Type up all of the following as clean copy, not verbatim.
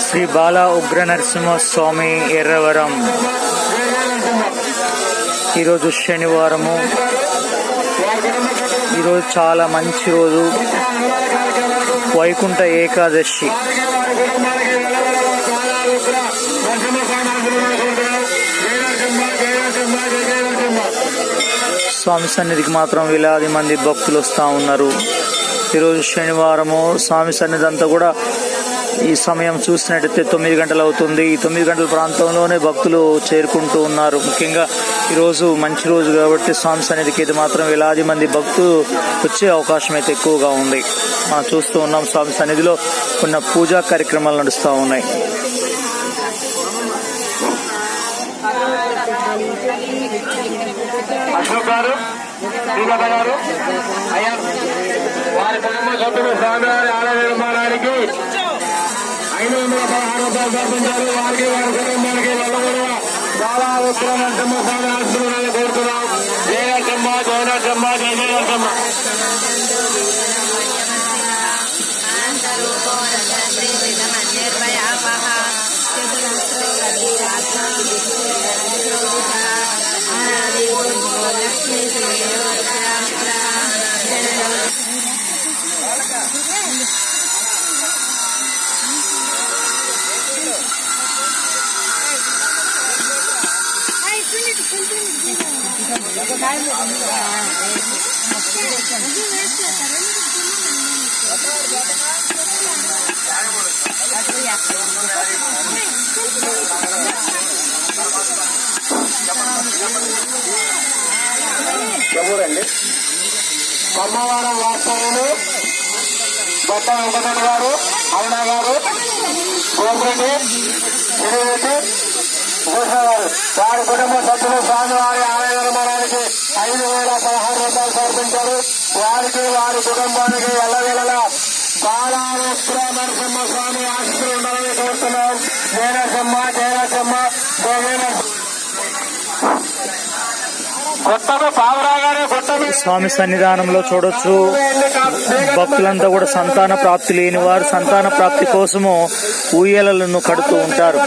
శ్రీ బాల ఉగ్ర నరసింహస్వామి ఎర్రవరం. ఈరోజు శనివారము. ఈరోజు చాలా మంచి రోజు, వైకుంఠ ఏకాదశి. స్వామి సన్నిధికి మాత్రం వేలాది మంది భక్తులు వస్తూ ఉన్నారు. ఈరోజు శనివారము. స్వామి సన్నిధి అంతా కూడా ఈ సమయం చూసినట్టయితే 9 గంటలు అవుతుంది. ఈ 9 గంటల ప్రాంతంలోనే భక్తులు చేరుకుంటూ ఉన్నారు. ముఖ్యంగా ఈరోజు మంచి రోజు కాబట్టి స్వామి సన్నిధికి ఇది మాత్రం వేలాది మంది భక్తులు వచ్చే అవకాశం అయితే ఎక్కువగా ఉంది. మనం చూస్తూ ఉన్నాం స్వామి సన్నిధిలో కొన్ని పూజా కార్యక్రమాలు నడుస్తూ ఉన్నాయి. అశోక్ గారు, శ్రీలత గారు, అయ్యా వారి కుటుంబ సభ్యులు స్వామివారి ఆలయ నిర్మాణానికి 516 రూపాయలు సమర్పించారు. వారికి వారి కుటుంబానికి వల్లగొడవ బాలా ఉగ్ర నరసింహ స్వామి ఆశీర్వాదాలు కోరుతున్నాం. జయ నరసింహ, జయ నరసింహ, జయ జయ నరసింహ. ఎవరండి? కొమ్మవారం వాస్తవులు బొట్ట వెంకటరెడ్డి గారు, అరుణ గారు, గోపిరెడ్డి, శ్రీరెడ్డి, భూషణ గారు, వారి కుటుంబ సభ్యులు స్వామివారి ఆలయ నిర్మాణానికి 5,016 రూపాయలు సమర్పించారు. వారికి వారి కుటుంబానికి ఎల్లవేళలా బాలా ఉగ్ర నరసింహ స్వామి ఆశీస్సులు ఉండాలని కోరుతున్నాం. జయ నరసింహ, జయ నరసింహ, జయ నరసింహ. స్వామి సన్నిధానంలో చూడొచ్చు భక్తులంతా కూడా సంతాన ప్రాప్తి లేని వారు సంతాన ప్రాప్తి కోసము ఊయలలను కడుతూ ఉంటారు.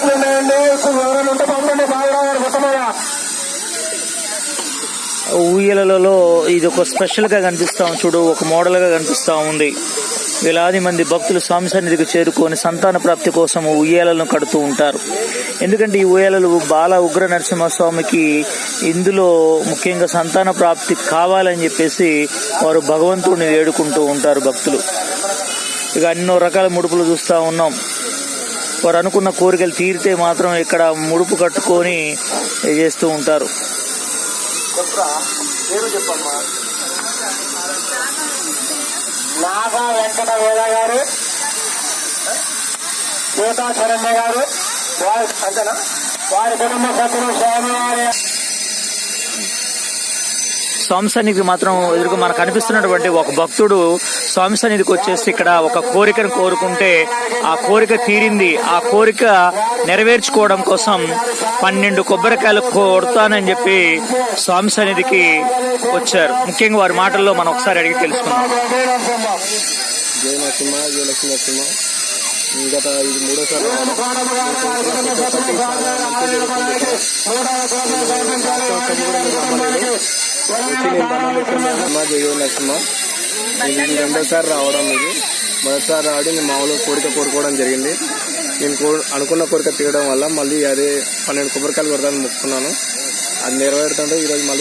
ఊయలలో ఇది ఒక స్పెషల్ గా కనిపిస్తా చూడు, ఒక మోడల్ గా కనిపిస్తా ఉంది. వేలాది మంది భక్తులు స్వామి సన్నిధికి చేరుకొని సంతాన ప్రాప్తి కోసం ఉయ్యాలను కడుతూ ఉంటారు. ఎందుకంటే ఈ ఉయ్యాలలు బాల ఉగ్ర నరసింహస్వామికి ఇందులో ముఖ్యంగా సంతాన ప్రాప్తి కావాలని చెప్పేసి వారు భగవంతుడిని వేడుకుంటూ ఉంటారు భక్తులు. ఇక ఎన్నో రకాల ముడుపులు చూస్తూ ఉన్నాం. వారు అనుకున్న కోరికలు తీరితే మాత్రం ఇక్కడ ముడుపు కట్టుకొని చేస్తూ ఉంటారు. నాగా వెంకట వేద గారు, సీతా శరణ్య గారు, వారి అంతేనా వారి కుటుంబ సభ్యులు స్వామివారి స్వామి సన్నిధికి మాత్రం ఎదురుగా మనకు కనిపిస్తున్నటువంటి ఒక భక్తుడు స్వామి సన్నిధికి వచ్చేసి ఇక్కడ ఒక కోరికను కోరుకుంటే ఆ కోరిక తీరింది. ఆ కోరిక నెరవేర్చుకోవడం కోసం 12 కొబ్బరికాయలు కొడతానని చెప్పి స్వామి సన్నిధికి వచ్చారు. ముఖ్యంగా వారి మాటల్లో మనం ఒకసారి అడిగి తెలుసుకుందాం. జయ నరసింహ, జయ లక్ష్మీ నరసింహ. గత ఇది 3వ సారి జయ నరసింహ. ఇది 2వ రావడం. ఇది మొదటిసారి రావడం నేను మామూలుగా కోరిక కోరుకోవడం జరిగింది. నేను అనుకున్న కోరిక తీయడం వల్ల మళ్ళీ అదే 12 కొబ్బరికాయలు కొడతాను మొక్కున్నాను. అది నెరవేరుతుంటే ఈరోజు మళ్ళీ